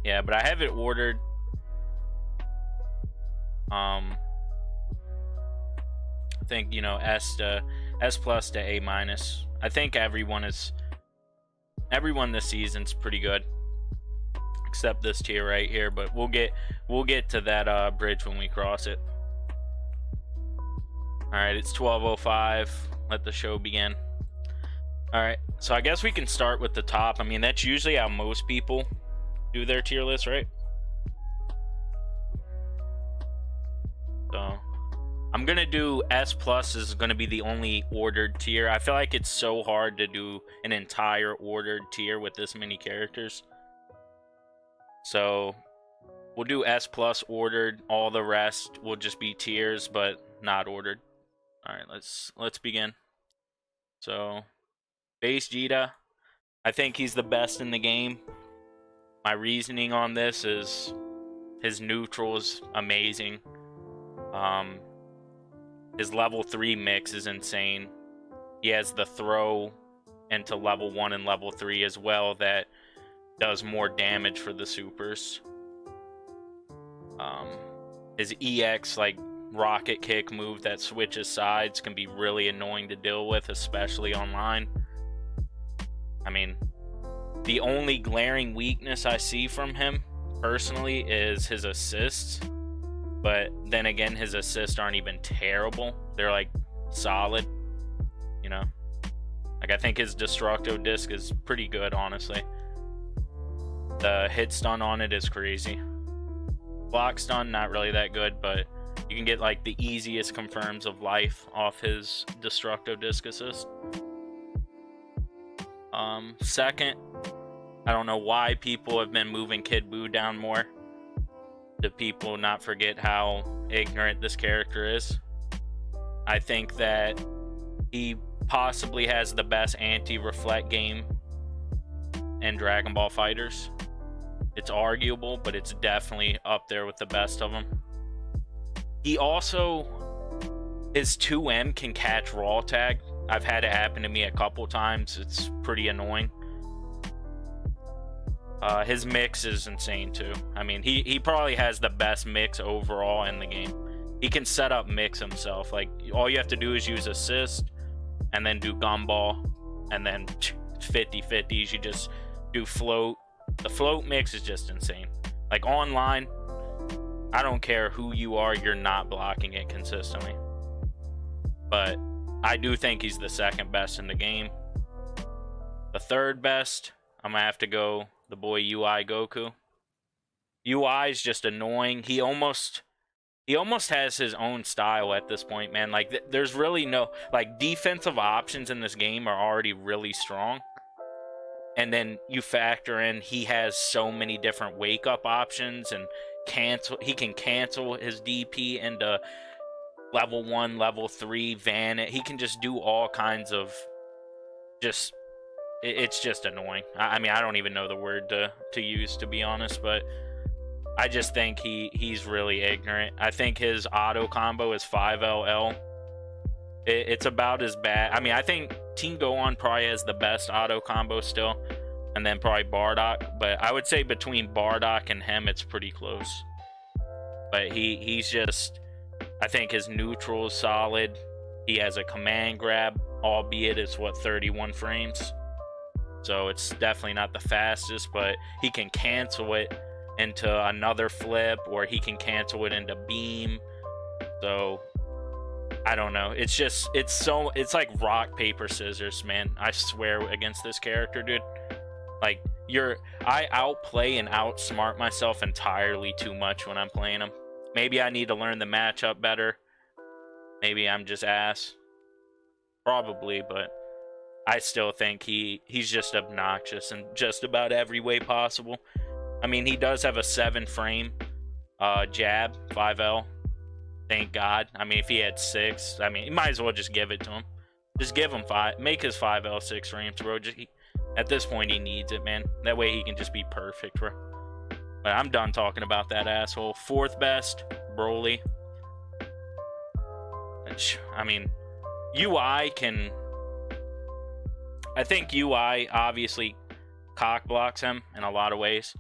Yeah, but I have it ordered. I think, you know, S plus to A minus. I think everyone this season's pretty good, except this tier right here. But we'll get to that bridge when we cross it. All right, it's 12:05. Let the show begin. All right, so I guess we can start with the top. I mean, that's usually how most people do their tier list, right? So I'm gonna do S plus is gonna be the only ordered tier. I feel like it's so hard to do an entire ordered tier with this many characters. So we'll do S plus ordered. All the rest will just be tiers, but not ordered. All right, let's begin. So base Jito, I think he's the best in the game. My reasoning on this is his neutral is amazing. His level 3 mix is insane. He has the throw into level 1 and level 3 as well that does more damage for the supers. His EX, like, rocket kick move that switches sides can be really annoying to deal with, especially online. I mean, the only glaring weakness I see from him personally is his assists, but then again, his assists aren't even terrible. They're like solid, you know. Like, I think his Destructo disc is pretty good, honestly. The hit stun on it is crazy. Block stun, not really that good, but you can get like the easiest confirms of life off his Destructo disc assist. Second, I don't know why people have been moving Kid Buu down more. Do people not forget how ignorant this character is? I think that he possibly has the best anti-reflect game in Dragon Ball FighterZ. It's arguable, but it's definitely up there with the best of them. He also, his 2M can catch raw tag. I've had it happen to me a couple times. It's pretty annoying. His mix is insane too. I mean, he probably has the best mix overall in the game. He can set up mix himself. Like, all you have to do is use assist and then do gumball and then 50-50s. You just do float. The float mix is just insane. Like, online, I don't care who you are, you're not blocking it consistently. But I do think he's the second best in the game. The third best, I'm gonna have to go the boy UI Goku. UI is just annoying. He almost has his own style at this point, man. Like, there's really no, like, defensive options in this game are already really strong. And then you factor in he has so many different wake up options and he can cancel his DP into level 1, level 3, van it. He can just do all kinds of it's just annoying. I mean, I don't even know the word to use, to be honest, but I just think he's really ignorant. I think his auto combo is 5LL. It's about as bad. I mean, I think Team Gohan probably has the best auto combo still, and then probably Bardock. But I would say between Bardock and him, it's pretty close. But he's just, I think his neutral is solid. He has a command grab, albeit it's, what, 31 frames. So it's definitely not the fastest, but he can cancel it into another flip, or he can cancel it into beam. So I don't know. It's just, it's like rock, paper, scissors, man. I swear against this character, dude. Like, I outplay and outsmart myself entirely too much when I'm playing him. Maybe I need to learn the matchup better. Maybe I'm just ass. Probably, but I still think he's just obnoxious in just about every way possible. I mean, he does have a 7-frame jab, 5L. Thank God. I mean, if he had 6, I mean, you might as well just give it to him. Just give him 5. Make his 5L 6 frames, bro. At this point, he needs it, man. That way he can just be perfect, bro. But I'm done talking about that asshole. Fourth best, Broly. I mean, UI can... I think UI obviously cock blocks him in a lot of ways.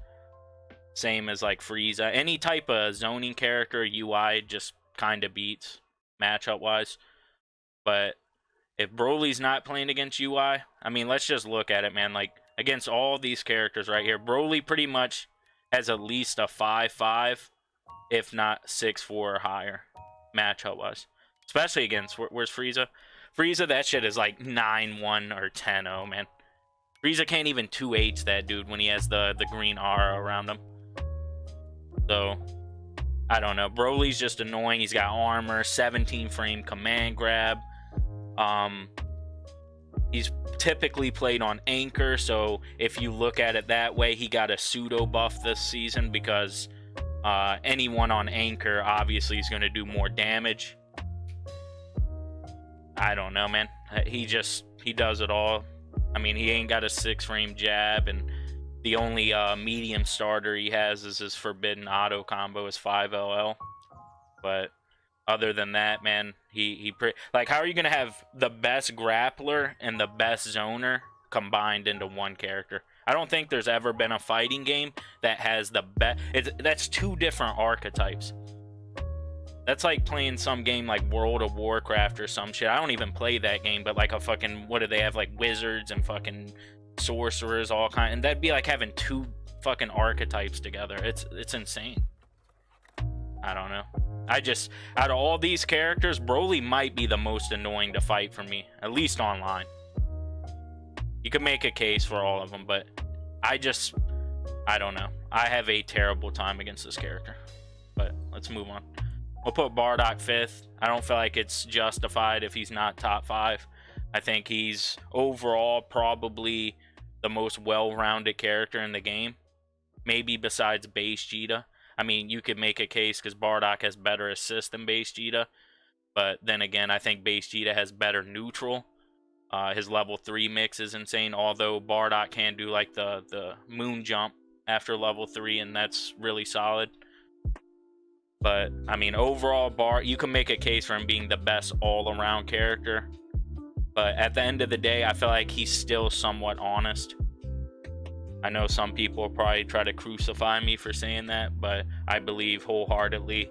Same as like Frieza. Any type of zoning character UI just kind of beats matchup wise. But if Broly's not playing against UI, I mean, let's just look at it, man. Like, against all these characters right here, Broly pretty much has at least a 5-5, if not 6-4 or higher, matchup-wise. Especially against, where's Frieza? Frieza, that shit is like 9-1 or 10-0, man. Frieza can't even 2H that dude when he has the green aura around him. So, I don't know. Broly's just annoying. He's got armor, 17-frame command grab. He's typically played on Anchor, so if you look at it that way, he got a pseudo buff this season because anyone on Anchor obviously is going to do more damage. I don't know, man. He does it all. I mean, he ain't got a 6-frame jab, and the only medium starter he has is his forbidden auto combo, his 5LL. But other than that, man, like, how are you gonna have the best grappler and the best zoner combined into one character? I don't think there's ever been a fighting game that has the best. That's two different archetypes. That's like playing some game like World of Warcraft or some shit. I don't even play that game, but like a fucking, what do they have, like wizards and fucking sorcerers, all kind, and that'd be like having two fucking archetypes together. It's insane. I don't know. Out of all these characters, Broly might be the most annoying to fight for me, at least online. You could make a case for all of them, but I don't know. I have a terrible time against this character. But let's move on. We'll put Bardock 5th. I don't feel like it's justified if he's not top 5. I think he's overall probably the most well-rounded character in the game. Maybe besides base Jito. I mean, you could make a case because Bardock has better assist than base Jito. But then again, I think base Jito has better neutral. His level 3 mix is insane. Although Bardock can do like the moon jump after level 3, and that's really solid. But, I mean, overall, you can make a case for him being the best all-around character. But at the end of the day, I feel like he's still somewhat honest. I know some people will probably try to crucify me for saying that, but I believe wholeheartedly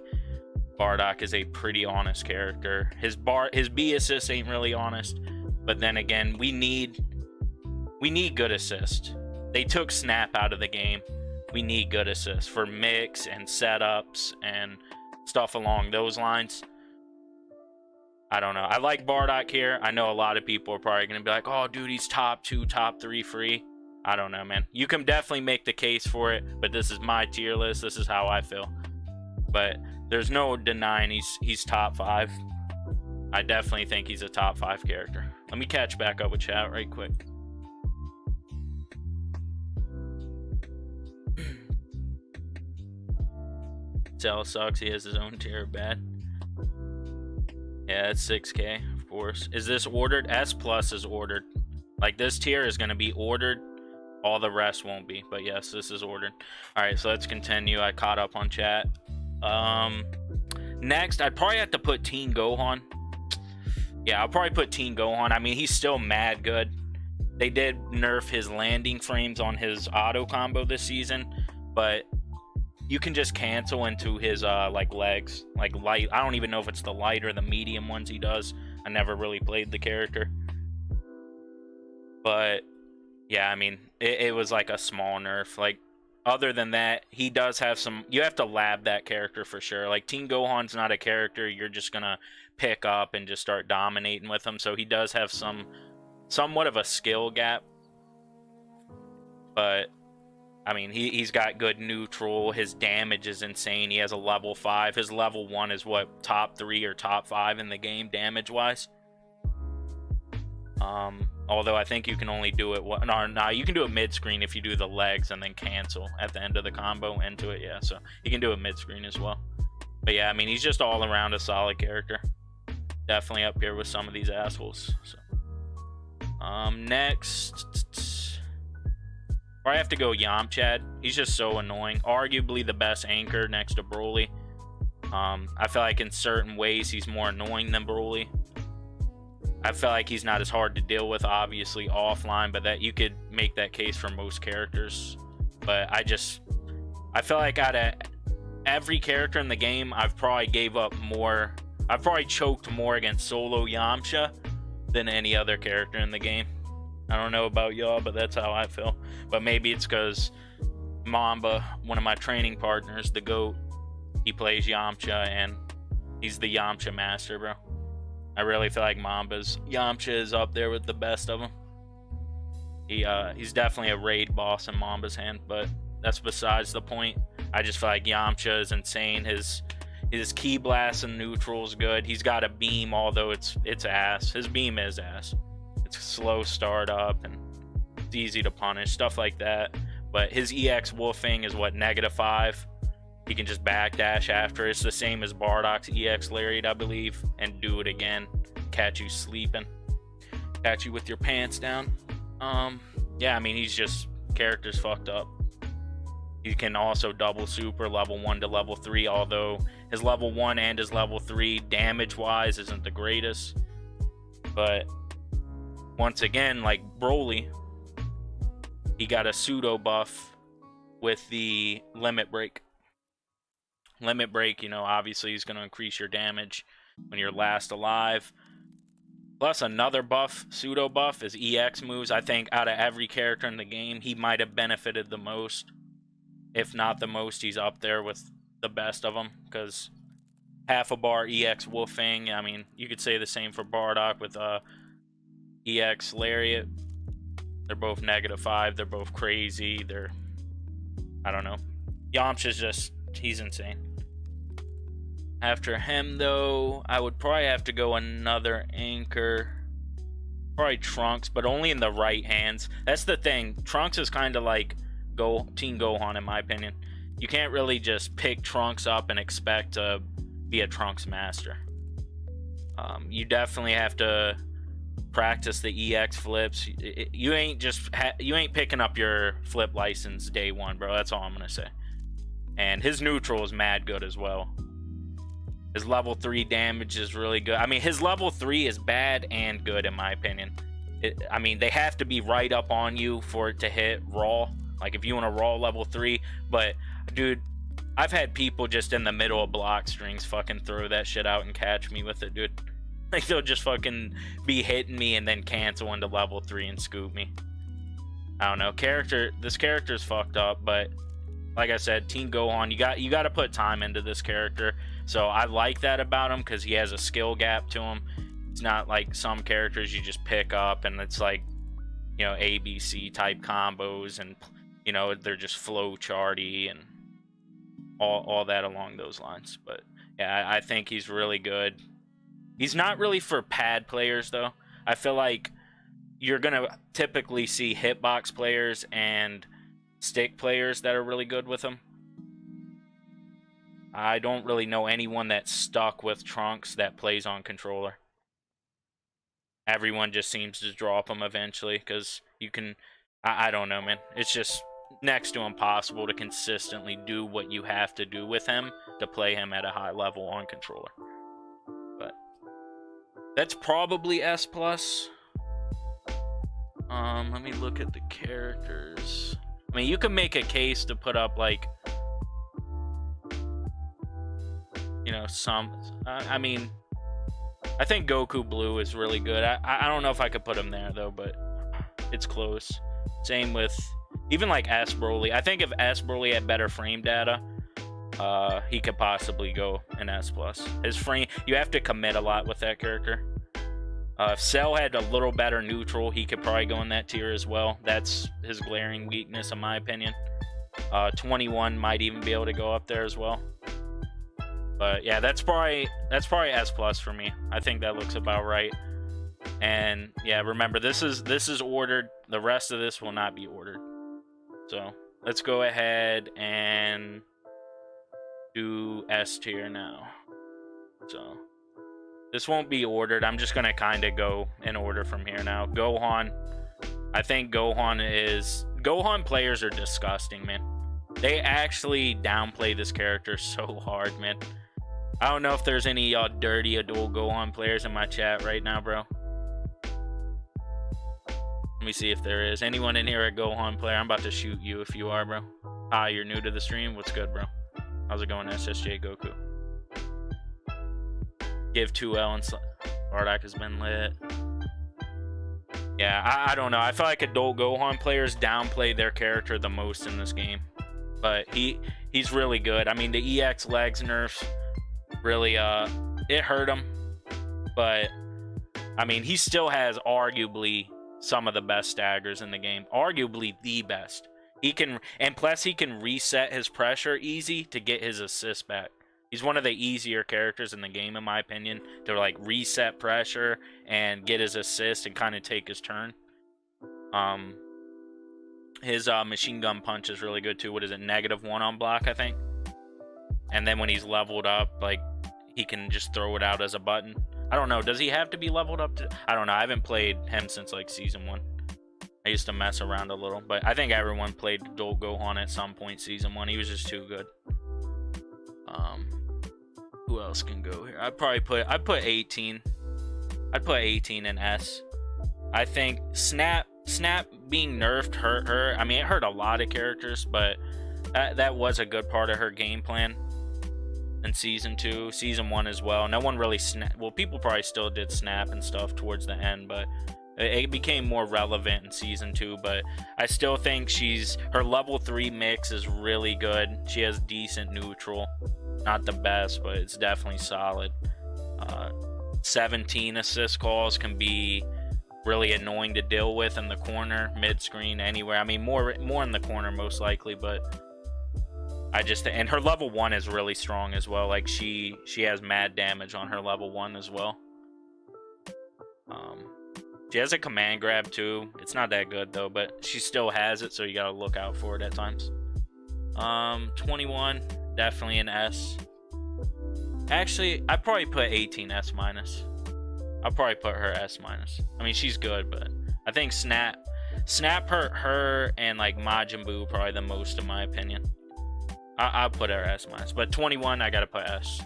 Bardock is a pretty honest character. His B assist ain't really honest, but then again, we need good assist. They took Snap out of the game. We need good assist for mix and setups and stuff along those lines. I don't know. I like Bardock here. I know a lot of people are probably going to be like, oh, dude, he's top 2, top 3 free. I don't know, man. You can definitely make the case for it, but this is my tier list. This is how I feel. But there's no denying he's top 5. I definitely think he's a top 5 character. Let me catch back up with chat right quick. Cell sucks. He has his own tier. Bad. Yeah, it's 6K, of course. Is this ordered? S+ is ordered. Like, this tier is going to be ordered. All the rest won't be. But yes, this is ordered. Alright, so let's continue. I caught up on chat. Next, I'd probably have to put Teen Gohan. Yeah, I'll probably put Teen Gohan. I mean, he's still mad good. They did nerf his landing frames on his auto combo this season. But you can just cancel into his like legs, like light. I don't even know if it's the light or the medium ones he does. I never really played the character, but yeah, I mean, it was like a small nerf. Like, other than that, he does have some. You have to lab that character for sure. Like, Teen Gohan's not a character you're just gonna pick up and just start dominating with him. So he does have somewhat of a skill gap, but I mean, he's got good neutral. His damage is insane. He has a level 5. His level 1 is what, top 3 or top 5 in the game damage wise. Although I think you can only do it no, you can do it mid screen if you do the legs and then cancel at the end of the combo into it. Yeah, so you can do it mid screen as well. But yeah, I mean, he's just all around a solid character. Definitely up here with some of these assholes. So next, or I have to go Yamchad. He's just so annoying. Arguably the best anchor next to Broly. I feel like in certain ways he's more annoying than Broly. I feel like he's not as hard to deal with, obviously, offline, but that you could make that case for most characters. But I feel like out of every character in the game, I've probably choked more against solo Yamcha than any other character in the game. I don't know about y'all, but that's how I feel. But maybe it's because Mamba, one of my training partners, the GOAT, he plays Yamcha, and he's the Yamcha master, bro. I really feel like Yamcha is up there with the best of them. He's definitely a raid boss in Mamba's hand, but that's besides the point. I just feel like Yamcha is insane. His ki blast and neutral is good. He's got a beam, although it's ass. His beam is ass. It's a slow startup and it's easy to punish, stuff like that. But his EX woofing is what, -5. He can just backdash after. It's the same as Bardock's EX lariat, I believe, and do it again. Catch you sleeping. Catch you with your pants down. Yeah, I mean, he's just, character's fucked up. He can also double super level 1 to level 3, although his level 1 and his level 3 damage-wise isn't the greatest. But once again, like Broly, he got a pseudo buff with the limit break. Limit break, you know, obviously is going to increase your damage when you're last alive. Plus another buff, pseudo buff, is EX moves. I think out of every character in the game, he might have benefited the most. If not the most, he's up there with the best of them, because half a bar EX woofing. I mean, you could say the same for Bardock with EX lariat. They're both -5. They're both crazy. I don't know. Yamcha's just, he's insane. After him, though, I would probably have to go another anchor. Probably Trunks, but only in the right hands. That's the thing. Trunks is kind of like Team Gohan, in my opinion. You can't really just pick Trunks up and expect to be a Trunks master. You definitely have to practice the EX flips. You ain't picking up your flip license day one, bro. That's all I'm gonna say. And his neutral is mad good as well. His level 3 damage is really good. I mean, his level 3 is bad and good, in my opinion. I mean, they have to be right up on you for it to hit raw. Like, if you want to raw level 3. But, dude, I've had people just in the middle of block strings fucking throw that shit out and catch me with it, dude. Like, they'll just fucking be hitting me and then cancel into level 3 and scoop me. I don't know. This character's fucked up, but like I said, Team Gohan, you got to put time into this character. So I like that about him, because he has a skill gap to him. It's not like some characters you just pick up and it's like, you know, ABC type combos, and you know, they're just flow charty and all that along those lines. But yeah, I think he's really good. He's not really for pad players, though. I feel like you're gonna typically see hitbox players and stick players that are really good with him. I don't really know anyone that's stuck with Trunks that plays on controller. Everyone just seems to drop him eventually, because you can... I don't know, man. It's just next to impossible to consistently do what you have to do with him to play him at a high level on controller. But that's probably S+. Let me look at the characters. I mean, you can make a case to put up, like, you know, I mean, I think Goku Blue is really good. I don't know if I could put him there, though, but it's close. Same with even, like, S Broly. I think if S Broly had better frame data, he could possibly go in S+. His frame, you have to commit a lot with that character. If Cell had a little better neutral, he could probably go in that tier as well. That's his glaring weakness, in my opinion. 21 might even be able to go up there as well. But yeah, that's probably S+ for me. I think that looks about right. And yeah, remember, this is ordered. The rest of this will not be ordered. So let's go ahead and do S tier now. So this won't be ordered. I'm just gonna kind of go in order from here now. Gohan. I think Gohan players are disgusting, man. They actually downplay this character so hard, man. I don't know if there's any dirty adult Gohan players in my chat right now, bro. Let me see if there is. Anyone in here a Gohan player? I'm about to shoot you if you are, bro. Hi, you're new to the stream. What's good, bro? How's it going, SSJ Goku? Give 2L and Bardock has been lit. Yeah, I don't know. I feel like adult Gohan players downplay their character the most in this game. But he's really good. I mean, the EX legs nerfs really, it hurt him. But, I mean, he still has arguably some of the best staggers in the game. Arguably the best. He can, and plus he can reset his pressure easy to get his assist back. He's one of the easier characters in the game, in my opinion, to like reset pressure and get his assist and kind of take his turn. His machine gun punch is really good too. What is it? -1 on block, I think. And then when he's leveled up, like he can just throw it out as a button. I don't know. Does he have to be leveled up to? I don't know. I haven't played him since like season 1. I used to mess around a little, but I think everyone played adult Gohan at some point season 1. He was just too good. Who else can go here? I'd put 18. I'd put 18 in S. I think Snap being nerfed hurt her. I mean, it hurt a lot of characters, but that was a good part of her game plan in season 2, season 1 as well. No one really well, people probably still did snap and stuff towards the end, but it became more relevant in season 2. But I still think her level 3 mix is really good. She has decent neutral. Not the best, but it's definitely solid. 17 assist calls can be really annoying to deal with in the corner, mid-screen, anywhere. I mean, more in the corner most likely, but and her level 1 is really strong as well. Like she has mad damage on her level 1 as well. She has a command grab too. It's not that good though, but she still has it, so you gotta look out for it at times. 21. Definitely an S. Actually, I'd probably put 18 S minus. I'll probably put her S minus. I mean, she's good, but I think Snap hurt her and like Majin Buu probably the most in my opinion. I'll put her S minus, but 21 I gotta put S.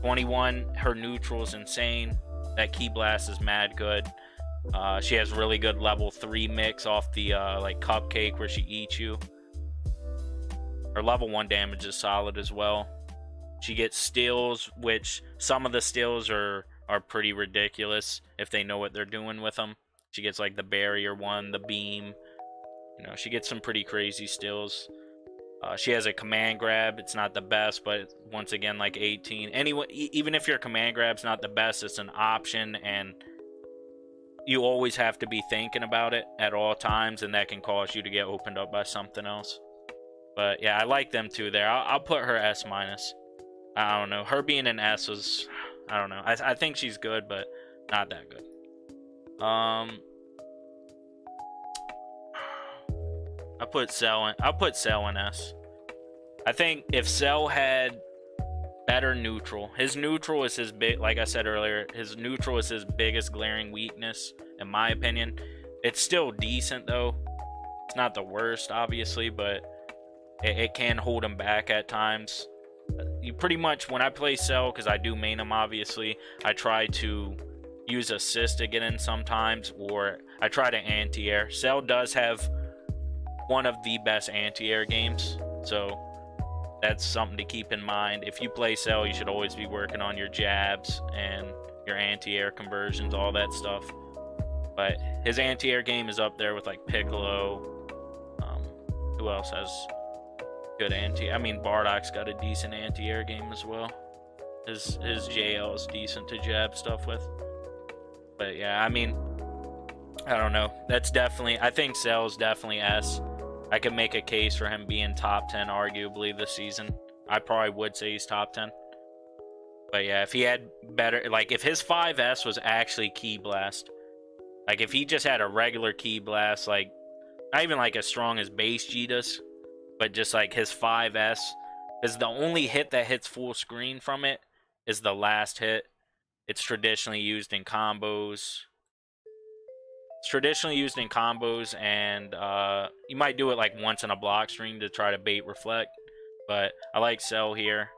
21, her neutral is insane. That Ki Blast is mad good. She has really good level 3 mix off the like cupcake where she eats you. Her level 1 damage is solid as well. She gets steals, which some of the steals are pretty ridiculous if they know what they're doing with them. She gets like the barrier one, the beam. You know, she gets some pretty crazy steals. She has a command grab. It's not the best, but once again, like 18. Anyway, even if your command grab's not the best, it's an option, and you always have to be thinking about it at all times, and that can cause you to get opened up by something else. But yeah, I like them too there. I'll put her S minus. I don't know. Her being an S was, I don't know. I think she's good, but not that good. I'll put Cell in S. I think if Cell had better neutral, his neutral is his big, like I said earlier, his neutral is his biggest glaring weakness, in my opinion. It's still decent though. It's not the worst, obviously, but it can hold him back at times. You pretty much, when I play Cell, because I do main him obviously, I try to use assist to get in sometimes, or I try to anti-air. Cell does have one of the best anti-air games, so that's something to keep in mind. If you play Cell, you should always be working on your jabs and your anti-air conversions, all that stuff. But his anti-air game is up there with like Piccolo. Who else has good anti? I mean, Bardock's got a decent anti-air game as well. His JL is decent to jab stuff with. But yeah, I mean, I don't know. That's definitely, I think Cell's definitely S. I could make a case for him being top 10 arguably this season. I probably would say he's top 10. But yeah, if he had better, like if his 5S was actually Ki Blast, like if he just had a regular Ki Blast, like not even like as strong as base Jito's, but just like his 5S, is the only hit that hits full screen from it is the last hit. It's traditionally used in combos. It's traditionally used in combos, and you might do it like once in a block string to try to bait reflect. But I like Cell here.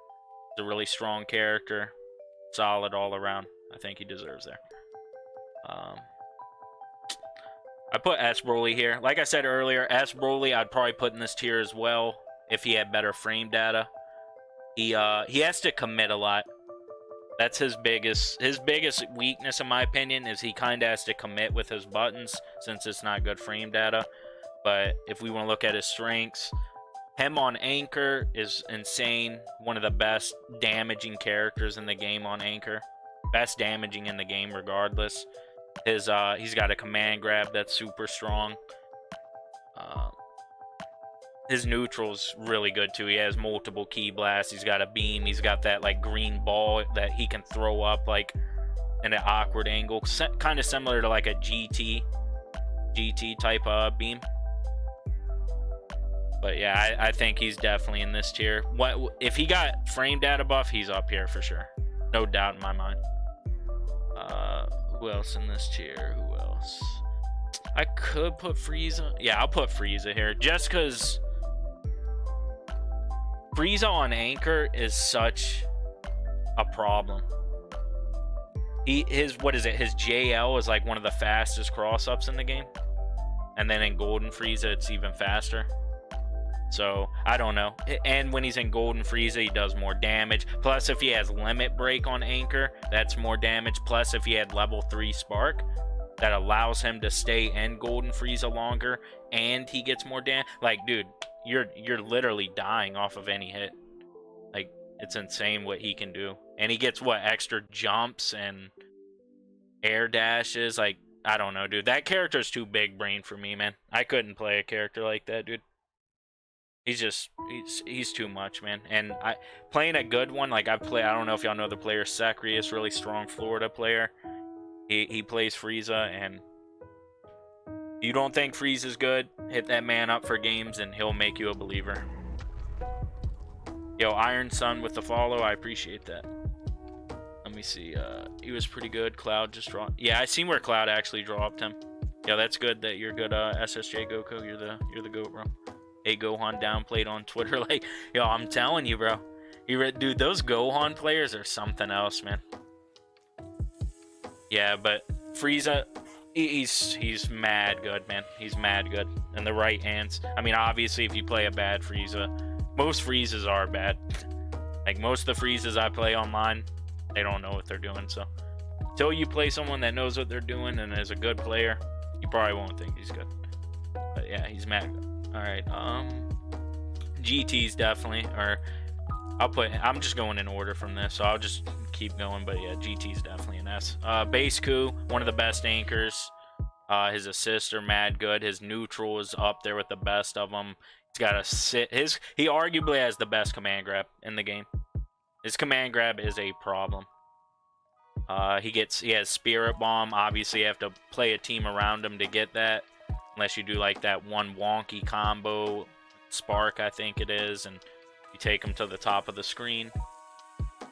He's a really strong character. Solid all around. I think he deserves there. I put S Broly here. Like I said earlier, S Broly I'd probably put in this tier as well. if he had better frame data. He has to commit a lot. That's his biggest weakness, in my opinion, is he kind of has to commit with his buttons since it's not good frame data. But if we want to look at his strengths, him on Anchor is insane. One of the best damaging characters in the game on Anchor. Best damaging in the game regardless. He's got a command grab that's super strong. His neutral's really good too. He has multiple ki blasts. He's got a beam. He's got that like green ball that he can throw up like in an awkward angle, kind of similar to like a GT type beam. But yeah, I think he's definitely in this tier. What if he got frame data buff? He's up here for sure, no doubt in my mind. Who else in this tier? Who else? I could put Frieza. Yeah, I'll put Frieza here just because Frieza on Anchor is such a problem. His JL is like one of the fastest cross-ups in the game. And then in Golden Frieza, it's even faster. So, I don't know. And when he's in Golden Frieza, he does more damage. Plus, if he has Limit Break on Anchor, that's more damage. Plus, if he had level 3 Spark, that allows him to stay in Golden Frieza longer, and he gets more damage. Like, dude, you're literally dying off of any hit. Like, it's insane what he can do. And he gets, what, extra jumps and air dashes? Like, I don't know, dude. That character's too big brain for me, man. I couldn't play a character like that, dude. He's too much, man. And playing a good one, like I don't know if y'all know the player Sacrius, really strong Florida player. He plays Frieza, and you don't think Frieza's good, hit that man up for games and he'll make you a believer. Yo, Iron Sun with the follow, I appreciate that. Let me see. He was pretty good. Cloud just dropped. Yeah, I seen where Cloud actually dropped him. Yeah, that's good that you're good. SSJ Goku, you're the GOAT, bro. Hey, Gohan downplayed on Twitter. Like, yo, I'm telling you, bro. Dude, those Gohan players are something else, man. Yeah, but Frieza, he's mad good, man. He's mad good. And the right hands. I mean, obviously, if you play a bad Frieza, most Friezas are bad. Like, most of the Friezas I play online, they don't know what they're doing. So, until you play someone that knows what they're doing and is a good player, you probably won't think he's good. But yeah, he's mad good. Alright, GT's definitely, or I'm just going in order from this, so I'll just keep going, but yeah, GT's definitely an S. Base Coup, one of the best anchors. His assists are mad good. His neutral is up there with the best of them. He's got a he arguably has the best command grab in the game. His command grab is a problem. He has Spirit Bomb. Obviously, you have to play a team around him to get that. Unless you do like that one wonky combo Spark, I think it is, and you take him to the top of the screen.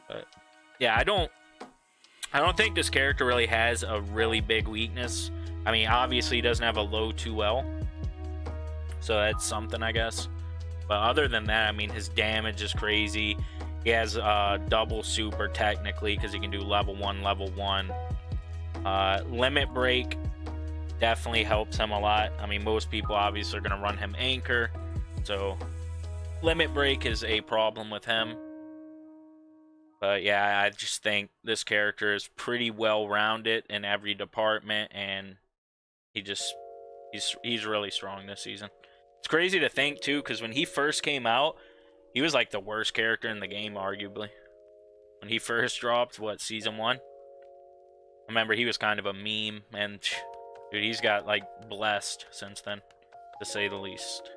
But yeah, I don't think this character really has a really big weakness. I mean, obviously he doesn't have a low 2L, so that's something, I guess. But other than that, I mean, his damage is crazy. He has double super technically because he can do level 1. Limit Break definitely helps him a lot. I mean, most people obviously are going to run him Anchor, so Limit Break is a problem with him. But yeah, I just think this character is pretty well-rounded in every department, and he's really strong this season. It's crazy to think too, because when he first came out, he was like the worst character in the game, arguably. When he first dropped, what, season 1? I remember he was kind of a meme, and dude, he's got, like, blessed since then, to say the least.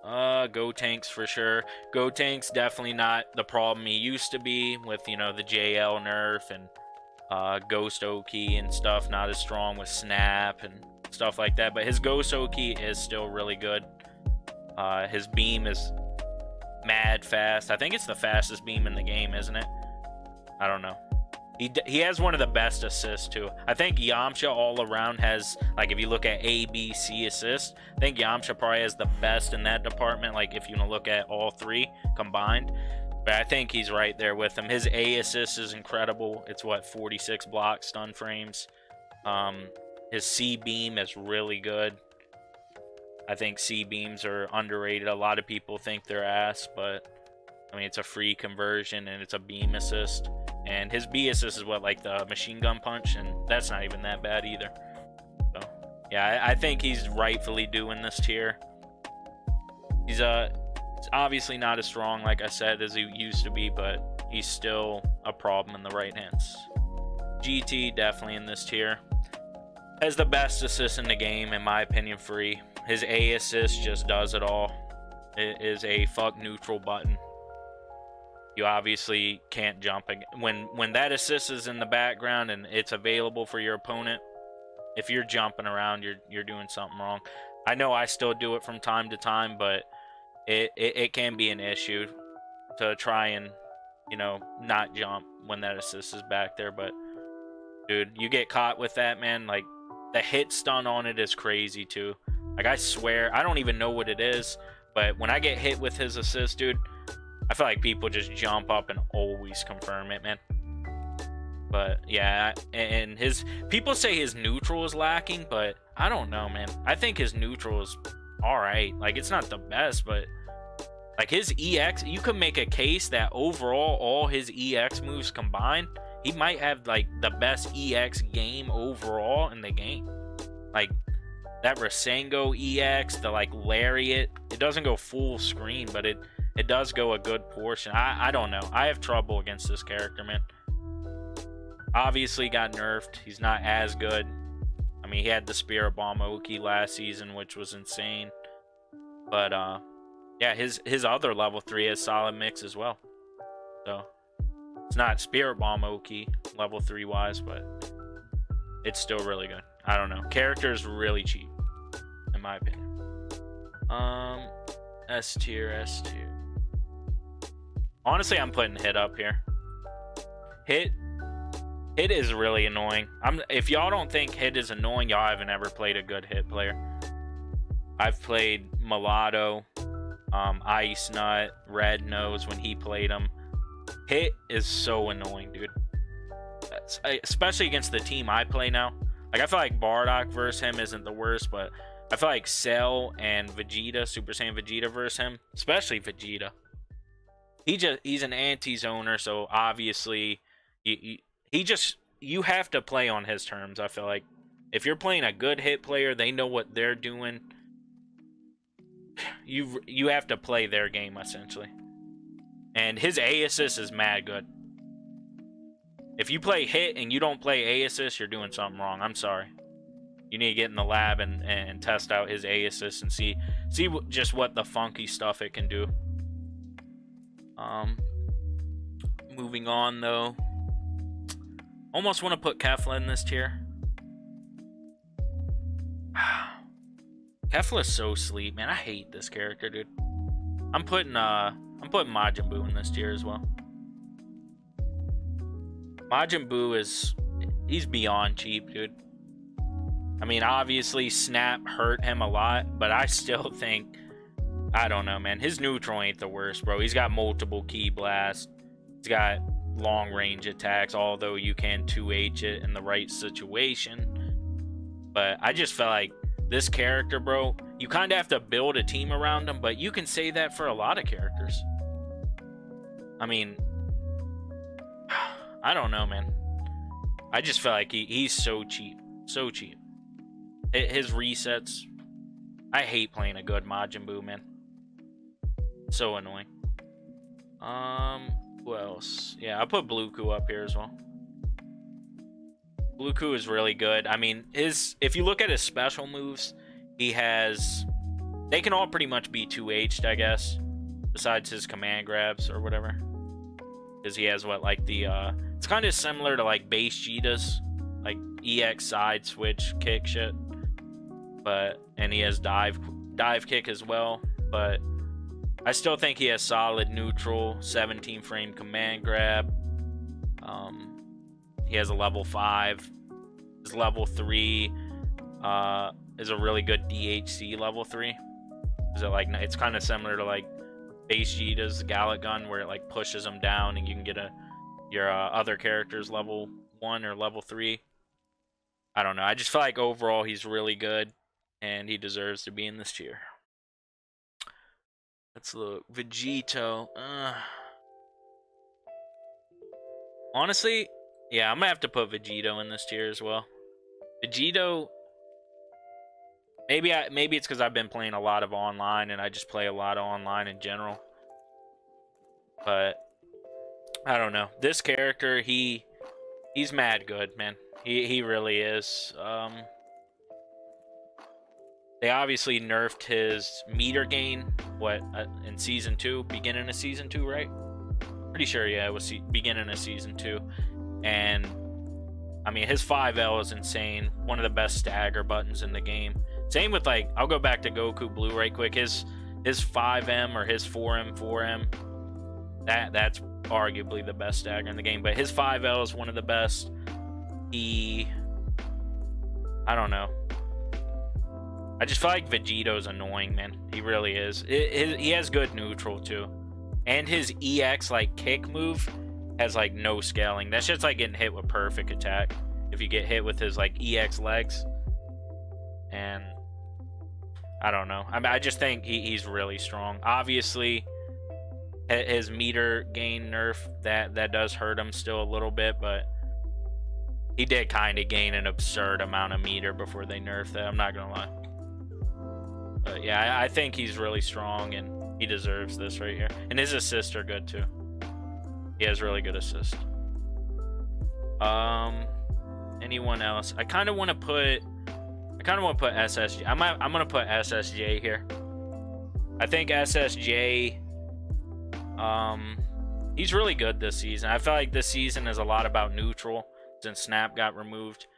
Gotenks for sure. Gotenks definitely not the problem he used to be with, you know, the JL nerf and Ghost Oki and stuff. Not as strong with Snap and stuff like that. But his Ghost Oki is still really good. His beam is mad fast. I think it's the fastest beam in the game, isn't it? I don't know. He has one of the best assists too. I think Yamcha all around has, like, if you look at A, B, C assists, I think Yamcha probably has the best in that department, like if you want to look at all three combined. But I think he's right there with him. His A assist is incredible. It's what, 46 block stun frames. His C beam is really good. I think C beams are underrated. A lot of people think they're ass, but I mean, it's a free conversion and it's a beam assist. And his B assist is what, like the machine gun punch, and that's not even that bad either. So yeah, I think he's rightfully doing this tier. He's obviously not as strong, like I said, as he used to be, but he's still a problem in the right hands. GT definitely in this tier. Has the best assist in the game, in my opinion, free. His A assist just does it all. It is a fuck neutral button. You obviously can't jump when that assist is in the background and it's available for your opponent. If you're jumping around, you're doing something wrong. I know I still do it from time to time, but it can be an issue to try and, you know, not jump when that assist is back there. But dude, you get caught with that, man. Like, the hit stun on it is crazy too. Like, I swear, I don't even know what it is, but when I get hit with his assist, dude, I feel like people just jump up and always confirm it, man. But yeah, and his people say his neutral is lacking, but I don't know, man. I think his neutral is all right. Like, it's not the best, but like his EX, you could make a case that overall all his EX moves combined, he might have like the best EX game overall in the game. Like that Rasengo EX, the like Lariat, it doesn't go full screen, but it does go a good portion. I don't know. I have trouble against this character, man. Obviously got nerfed. He's not as good. I mean, he had the Spirit Bomb Oki last season, which was insane. But yeah, his other level 3 has solid mix as well. So it's not Spirit Bomb Oki level 3 wise, but it's still really good. I don't know. Character is really cheap, in my opinion. S tier. Honestly, I'm putting Hit up here. Hit is really annoying. If y'all don't think Hit is annoying, y'all haven't ever played a good Hit player. I've played Mulatto, Ice Nut, Red Nose when he played him. Hit is so annoying, dude. Especially against the team I play now. Like, I feel like Bardock versus him isn't the worst, but I feel like Cell and Vegeta, Super Saiyan Vegeta versus him, especially Vegeta. He's an anti-zoner, so obviously you have to play on his terms. I feel like if you're playing a good Hit player, they know what they're doing. You have to play their game essentially. And his A assist is mad good. If you play Hit and you don't play A assist, you're doing something wrong. I'm sorry. You need to get in the lab and test out his A assist and see just what the funky stuff it can do. Moving on though. Almost want to put Kefla in this tier. Kefla's so sleep, man. I hate this character, dude. I'm putting Majin Buu in this tier as well. Majin Buu he's beyond cheap, dude. I mean, obviously Snap hurt him a lot, but I still think, I don't know, man. His neutral ain't the worst, bro. He's got multiple Ki Blasts. He's got long range attacks, although you can 2H it in the right situation. But I just felt like this character, bro, you kind of have to build a team around him, but you can say that for a lot of characters. I mean, I don't know, man. I just feel like he's so cheap. So cheap. His resets. I hate playing a good Majin Buu, man. So annoying. Who else? Yeah, I'll put Bluku up here as well. Bluku is really good. I mean, if you look at his special moves, they can all pretty much be 2H'd, I guess. Besides his command grabs or whatever. Because he has what, like it's kind of similar to like base Jita's, like EX side switch kick shit. And he has dive kick as well, but I still think he has solid neutral, 17 frame command grab. He has a level 5. His level 3 is a really good DHC level 3. It's kind of similar to like base Jita's Gallic Gun, where it like pushes him down and you can get your other character's level 1 or level 3. I don't know. I just feel like overall he's really good. and he deserves to be in this tier. Let's look. Vegeto. Honestly, yeah, I'm gonna have to put Vegeto in this tier as well. Vegeto. Maybe it's because I've been playing a lot of online, and I just play a lot of online in general. But I don't know. This character, he's mad good, man. He really is. They obviously nerfed his meter gain, in Season 2, beginning of Season 2, right? Pretty sure, yeah, it was beginning of Season 2. And, I mean, his 5L is insane. One of the best stagger buttons in the game. Same with, like, I'll go back to Goku Blue right quick. His 5M or his 4M, that's arguably the best stagger in the game. But his 5L is one of the best. I don't know. I just feel like Vegeto's annoying, man. He really is. He has good neutral, too. And his EX, like, kick move has, like, no scaling. That's just like getting hit with perfect attack. If you get hit with his, like, EX legs. And I don't know. I mean, I just think he's really strong. Obviously, his meter gain nerf, that does hurt him still a little bit, but he did kind of gain an absurd amount of meter before they nerfed that. I'm not going to lie. But yeah, I think he's really strong, and he deserves this right here. And his assists are good too. He has really good assists. Anyone else? I kind of want to put SSJ. I'm gonna put SSJ here. I think SSJ. He's really good this season. I feel like this season is a lot about neutral since Snap got removed.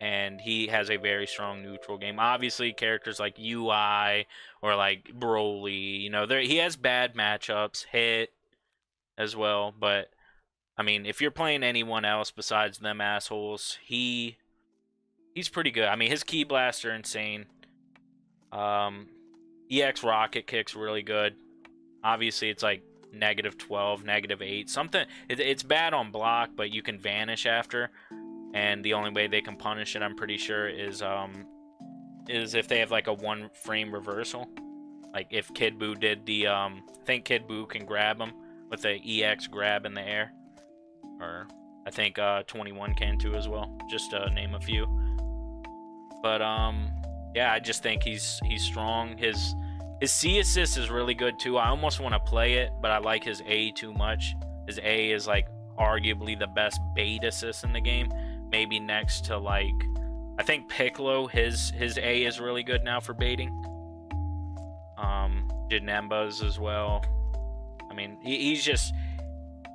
And he has a very strong neutral game. Obviously, characters like UI or like Broly, you know, he has bad matchups, hit as well. But I mean, if you're playing anyone else besides them assholes, he's pretty good. I mean, his Ki Blaster insane. EX Rocket Kick's really good. Obviously, it's like -12, -8, something. It's bad on block, but you can vanish after. And the only way they can punish it, I'm pretty sure, is if they have like a 1 frame reversal. Like if Kid Buu did the I think Kid Buu can grab him with the EX grab in the air, or I think 21 can too as well. Just to name a few. But yeah, I just think he's strong. His C assist is really good too. I almost want to play it, but I like his A too much. His A is like arguably the best bait assist in the game. Maybe next to, like, I think Piccolo, his A is really good now for baiting. Janemba's as well. I mean, he's just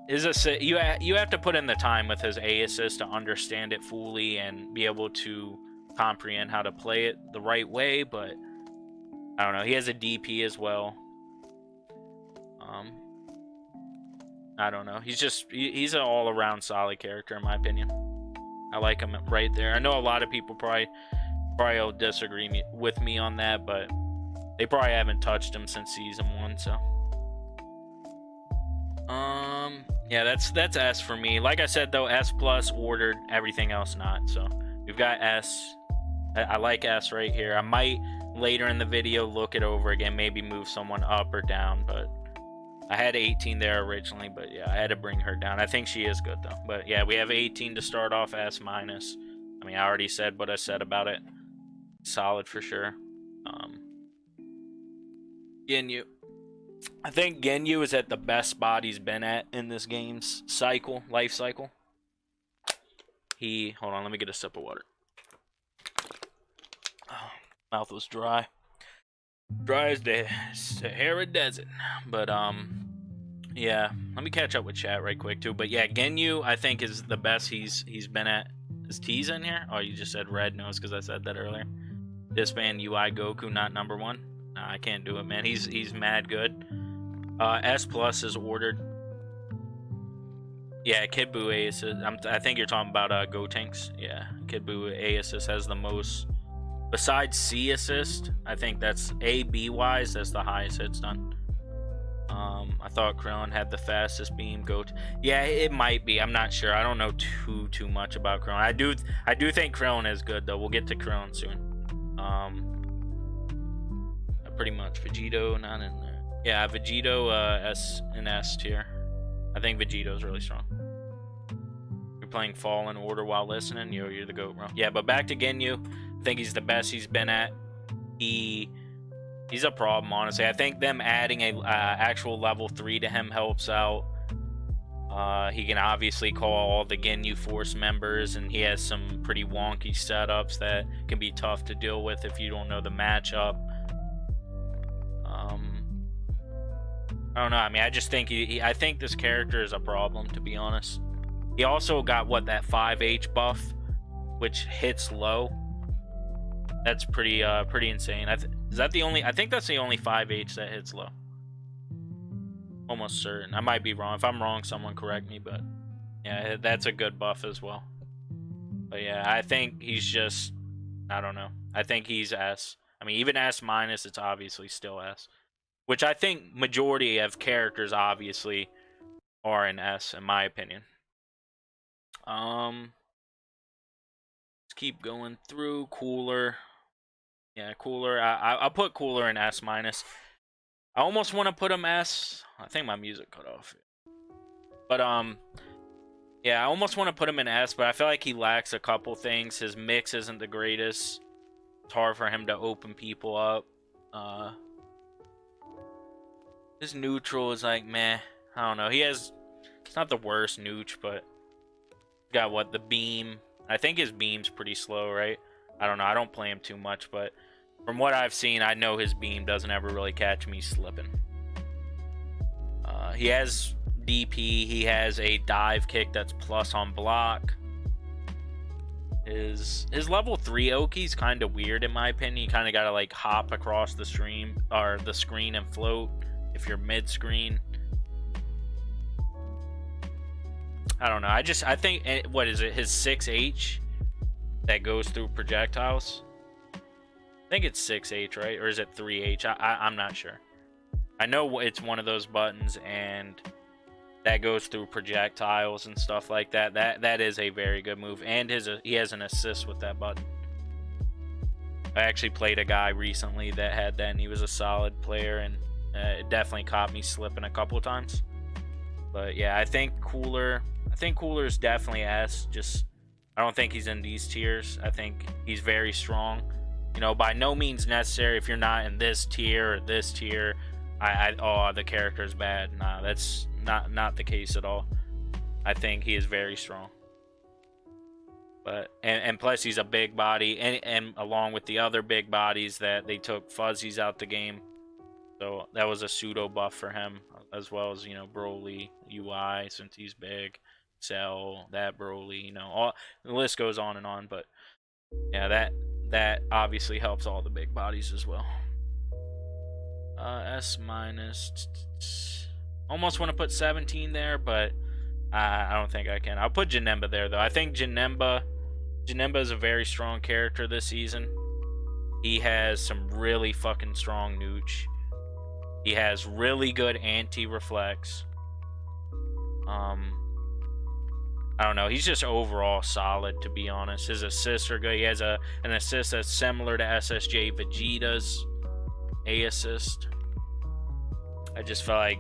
you have to put in the time with his A assist to understand it fully and be able to comprehend how to play it the right way. But I don't know. He has a DP as well. I don't know. He's an all-around solid character in my opinion. I like him right there. I know a lot of people probably will disagree with me on that, but they probably haven't touched him since Season 1, so. Yeah, that's S for me. Like I said, though, S plus ordered, everything else not. So we've got S. I like S right here. I might, later in the video, look it over again, maybe move someone up or down, but I had 18 there originally, but yeah, I had to bring her down. I think she is good, though. But yeah, we have 18 to start off, S minus. I mean, I already said what I said about it. Solid for sure. Ginyu. I think Ginyu is at the best spot he's been at in this game's life cycle. Hold on, let me get a sip of water. Oh, mouth was dry. Dry as the Sahara Desert. But, yeah, let me catch up with chat right quick, too. But, yeah, Ginyu, I think, is the best he's been at. Is T's in here? Oh, you just said red. No, it's because I said that earlier. Disband UI Goku, not number 1. Nah, I can't do it, man. He's mad good. S plus is ordered. Yeah, Kid Buu A assist. I think you're talking about Gotenks. Yeah, Kid Buu A assist has the most. Besides C assist, I think that's A-B wise, that's the highest it's done. I thought Crillon had the fastest beam. Yeah, it might be. I'm not sure. I don't know too much about Crillon. I do think Crillon is good though. We'll get to Crillon soon. pretty much. Vegeto not in there. Yeah, Vegeto S and S tier. I think Vegeto's really strong. You're playing Fallen Order while listening, you're the GOAT, bro. Yeah, but back to Ginyu. I think he's the best he's been at. He's a problem, honestly. I think them adding a actual level 3 to him helps out. He can obviously call all the Ginyu Force members, and he has some pretty wonky setups that can be tough to deal with if you don't know the matchup. I don't know. I mean, I just think I think this character is a problem, to be honest. He also got that 5H buff, which hits low. That's pretty insane. Is that the only? I think that's the only 5H that hits low. Almost certain. I might be wrong. If I'm wrong, someone correct me. But yeah, that's a good buff as well. But yeah, I think he's just, I don't know. I think he's S. I mean, even S minus, it's obviously still S. Which I think majority of characters obviously are in S, in my opinion. Let's keep going through. Cooler. Yeah, Cooler. I'll put Cooler in S minus. I almost want to put him S. I think my music cut off. But yeah, I almost want to put him in S, but I feel like he lacks a couple things. His mix isn't the greatest. It's hard for him to open people up. His neutral is like meh. I don't know. It's not the worst nooch, but got the beam. I think his beam's pretty slow, right? I don't know. I don't play him too much, but from what I've seen, I know his beam doesn't ever really catch me slipping. He has DP. He has a dive kick that's plus on block. His level 3 Oki's kind of weird in my opinion. You kind of gotta like hop across the screen and float if you're mid screen. I don't know. I think what is it? His 6H that goes through projectiles. I think it's 6H, right? Or is it 3H? I'm not sure. I know it's one of those buttons, and that goes through projectiles and stuff like that. That is a very good move, and he has an assist with that button. I actually played a guy recently that had that, and he was a solid player, and it definitely caught me slipping a couple of times. But yeah, I think Cooler is definitely S. Just I don't think he's in these tiers. I think he's very strong. You know, by no means necessary if you're not in this tier or this tier. Oh, the character's bad. Nah, that's not the case at all. I think he is very strong. But and plus he's a big body, and along with the other big bodies that they took Fuzzies out the game, so that was a pseudo buff for him, as well as, you know, Broly UI since he's big, Cell, that Broly, you know, all the list goes on and on. But yeah, that obviously helps all the big bodies as well. S minus. Almost want to put 17 there, but I don't think I can. I'll put Janemba there, though. I think Janemba is a very strong character this season. He has some really fucking strong nooch. He has really good anti-reflex. I don't know. He's just overall solid, to be honest. His assists are good. He has an assist that's similar to SSJ Vegeta's A assist. I just feel like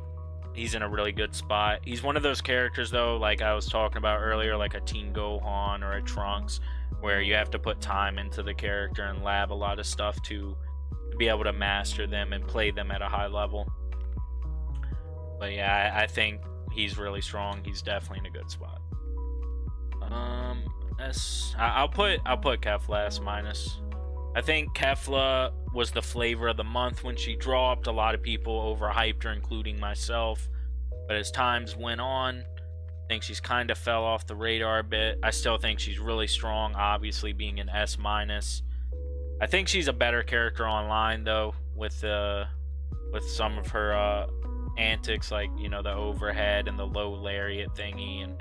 he's in a really good spot. He's one of those characters, though, like I was talking about earlier, like a Teen Gohan or a Trunks, where you have to put time into the character and lab a lot of stuff to be able to master them and play them at a high level. But yeah, I think he's really strong. He's definitely in a good spot. I'll put Kefla S minus. I think Kefla was the flavor of the month when she dropped. A lot of people overhyped her, including myself. But as times went on, I think she's kind of fell off the radar a bit. I still think she's really strong, obviously being an S minus. I think she's a better character online, though, with some of her antics, like, you know, the overhead and the low lariat thingy and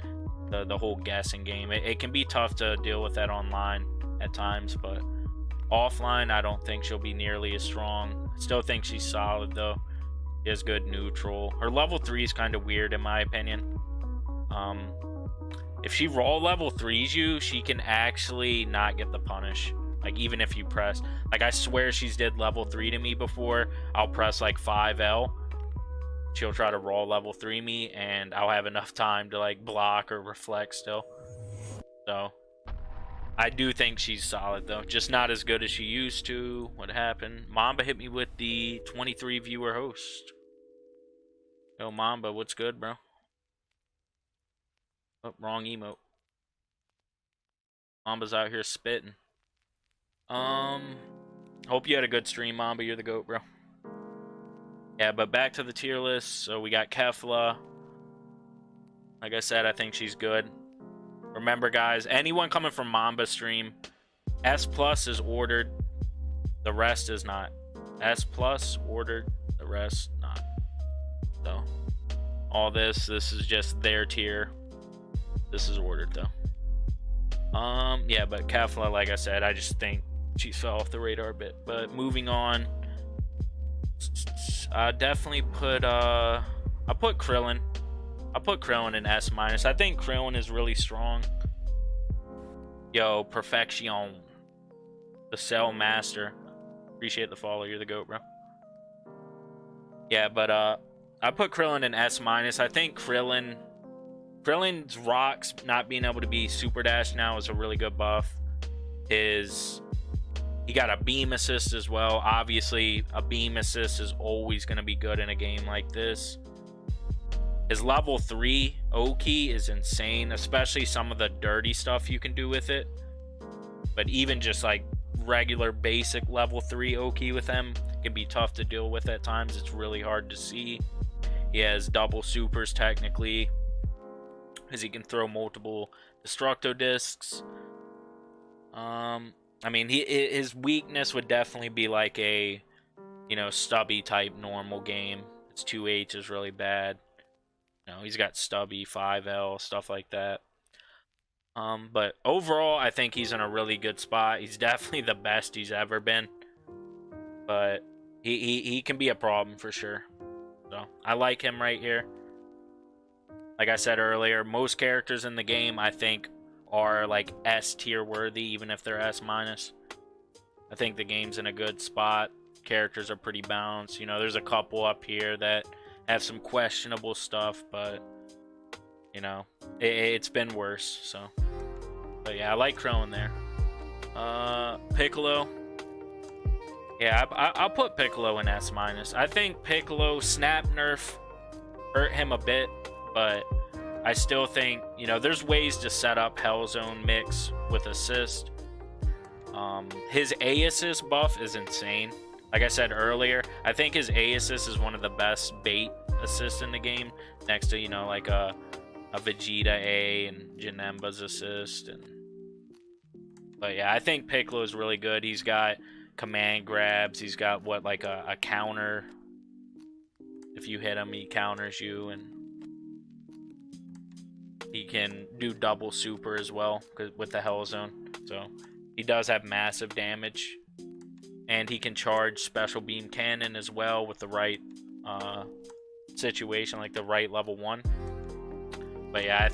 the whole guessing game. It can be tough to deal with that online at times, but offline, I don't think she'll be nearly as strong. Still think she's solid, though. She has good neutral. Her level 3 is kind of weird, in my opinion. If she raw level 3s you, she can actually not get the punish. Like, even if you press, like, I swear she's did level 3 to me before. I'll press like 5L, she'll try to raw level 3 me, and I'll have enough time to like block or reflect still. So I do think she's solid though, just not as good as she used to. What happened? Mamba hit me with the 23 viewer host. Yo Mamba, what's good, bro? Oh, wrong emote. Mamba's out here spitting. Hope you had a good stream, Mamba. You're the GOAT, bro. Yeah, but back to the tier list. So we got Kefla. Like I said, I think she's good. Remember, guys, anyone coming from Mamba stream, S+ is ordered. The rest is not. S+ ordered. The rest not. So all this is just their tier. This is ordered though. Yeah, but Kefla, like I said, I just think she fell off the radar a bit. But moving on, I definitely put I put Crillon. I put Crillon in S-. I think Crillon is really strong. Yo, Perfection, the Cell Master. Appreciate the follow. You're the GOAT, bro. Yeah, but I put Crillon in S-. I think Krillon's rocks not being able to be super dash now is a really good buff. He got a beam assist as well. Obviously, a beam assist is always going to be good in a game like this. His level 3 O-Key is insane, especially some of the dirty stuff you can do with it. But even just like regular basic level 3 O-Key with him can be tough to deal with at times. It's really hard to see. He has double supers technically, because he can throw multiple Destructo Discs. I mean, his weakness would definitely be like a, you know, stubby type normal game. Its 2H is really bad. You know, he's got stubby, 5L, stuff like that. But overall, I think he's in a really good spot. He's definitely the best he's ever been. But he can be a problem for sure. So I like him right here. Like I said earlier, most characters in the game, I think, are like S tier worthy, even if they're S-. I think the game's in a good spot. Characters are pretty balanced. You know, there's a couple up here that have some questionable stuff, but you know, it's been worse. So, but yeah, I like Crillon there. Piccolo. Yeah, I'll put Piccolo in S-. I think Piccolo snap nerf hurt him a bit, but I still think, you know, there's ways to set up Hell Zone mix with assist. His A assist buff is insane. Like I said earlier, I think his A assist is one of the best bait assists in the game, next to, you know, like a Vegeta A and Janemba's assist. But yeah, I think Piccolo is really good. He's got command grabs. He's got what, like a counter. If you hit him, he counters you, and he can do double super as well with the Hell Zone. So he does have massive damage. And he can charge Special Beam Cannon as well with the right situation, like the right level 1. But yeah, I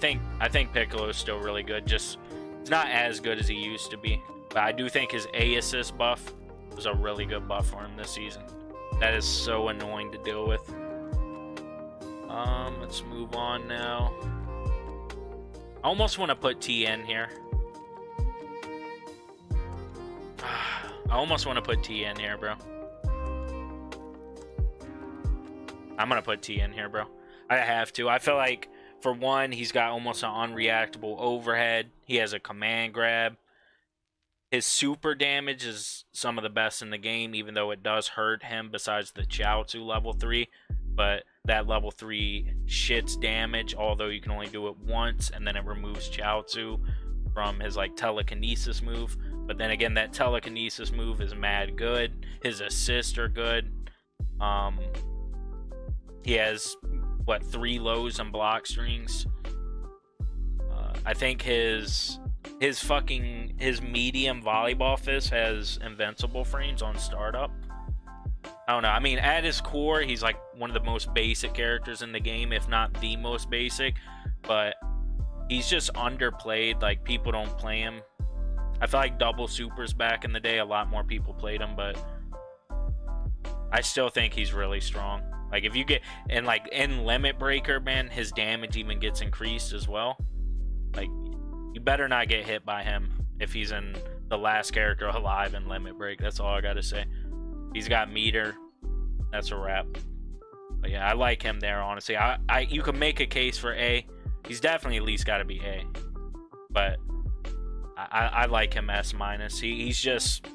think Piccolo is still really good. Just, it's not as good as he used to be. But I do think his A assist buff was a really good buff for him this season. That is so annoying to deal with. Let's move on now. I almost want to put TN here. I almost want to put TN here, bro. I'm going to put TN here, bro. I have to. I feel like, for one, he's got almost an unreactable overhead. He has a command grab. His super damage is some of the best in the game, even though it does hurt him besides the Chiaotzu level 3. But that level 3 shits damage, although you can only do it once, and then it removes Chiaotzu from his like telekinesis move. But then again, that telekinesis move is mad good. His assists are good. He has what, 3 lows and block strings. I think his medium volleyball fist has invincible frames on startup. I don't know. I mean, at his core, he's like one of the most basic characters in the game, if not the most basic. But he's just underplayed. Like, people don't play him I feel like double supers back in the day, a lot more people played him, but I still think he's really strong. Like if you get and like in Limit Breaker, man, his damage even gets increased as well. Like you better not get hit by him if he's in the last character alive in Limit Break. That's all I gotta say. He's got meter. That's a wrap. But yeah, I like him there, honestly. You can make a case for A. He's definitely at least got to be A. But I like him S-. He's just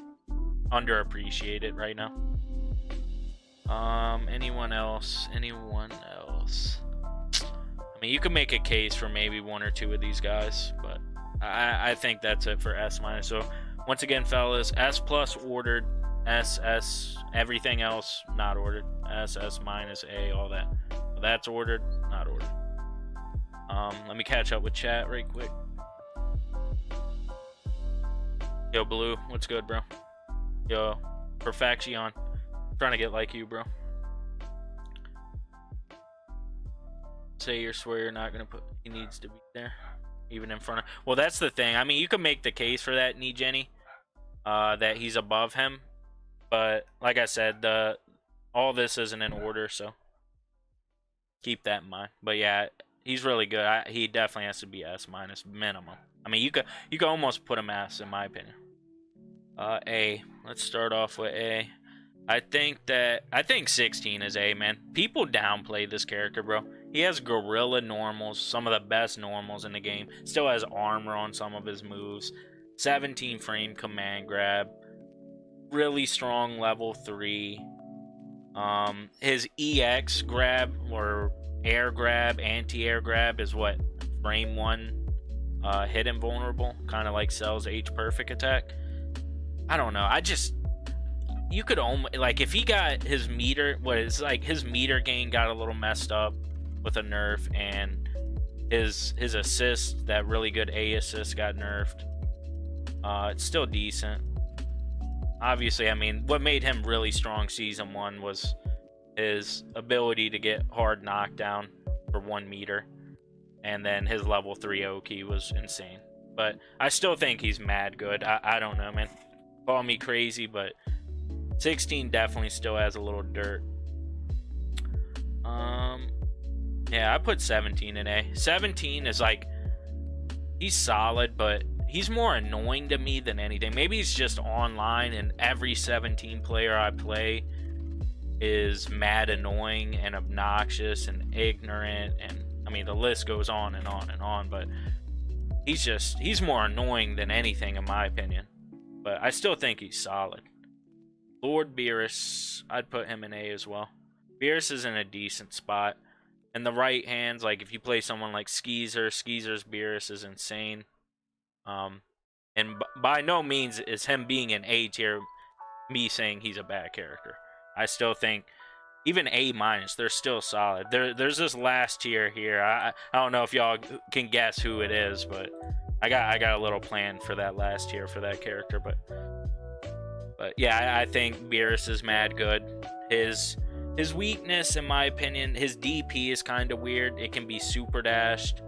underappreciated right now. Anyone else? Anyone else? I mean, you can make a case for maybe one or two of these guys, but I think that's it for S-. So once again, fellas, S+ ordered, S, everything else not ordered. S, A, all that. That's ordered, not ordered. Let me catch up with chat right quick. Yo, Blue, what's good, bro? Yo, Perfection, trying to get like you, bro. Say you swear you're not gonna put. He needs to be there, even in front of. Well, that's the thing. I mean, you can make the case for that, Jenny, that he's above him. But like I said, all this isn't in order, so keep that in mind. But yeah, he's really good. He definitely has to be S- minimum. I mean, you could almost put him S in my opinion. A. Let's start off with A. I think 16 is A, man. People downplay this character, bro. He has gorilla normals, some of the best normals in the game. Still has armor on some of his moves. 17 frame command grab. Really strong level 3. His EX grab or air grab, anti-air grab is what? Frame 1 hit invulnerable, kind of like Cell's H perfect attack. I don't know. You could almost, like, if he got his meter, his meter gain got a little messed up with a nerf, and his assist, that really good A assist, got nerfed. It's still decent. Obviously, I mean, what made him really strong season 1 was his ability to get hard knockdown for 1 meter. And then his level 3 Oki was insane. But I still think he's mad good. I don't know, man. Call me crazy, but 16 definitely still has a little dirt. Yeah, I put 17 in A. 17 is like, he's solid, but he's more annoying to me than anything. Maybe he's just online, and every 17 player I play is mad annoying and obnoxious and ignorant, and I mean the list goes on and on and on, but he's more annoying than anything in my opinion. But I still think he's solid. Lord Beerus, I'd put him in A as well. Beerus is in a decent spot. In the right hands, like if you play someone like Skeezer's Beerus is insane. And by no means is him being an A tier me saying he's a bad character. I still think even A-, they're still solid. There's this last tier here. I don't know if y'all can guess who it is, but I got a little plan for that last tier for that character. But yeah, I think Beerus is mad good. His weakness, in my opinion, his DP is kind of weird. It can be super dashed.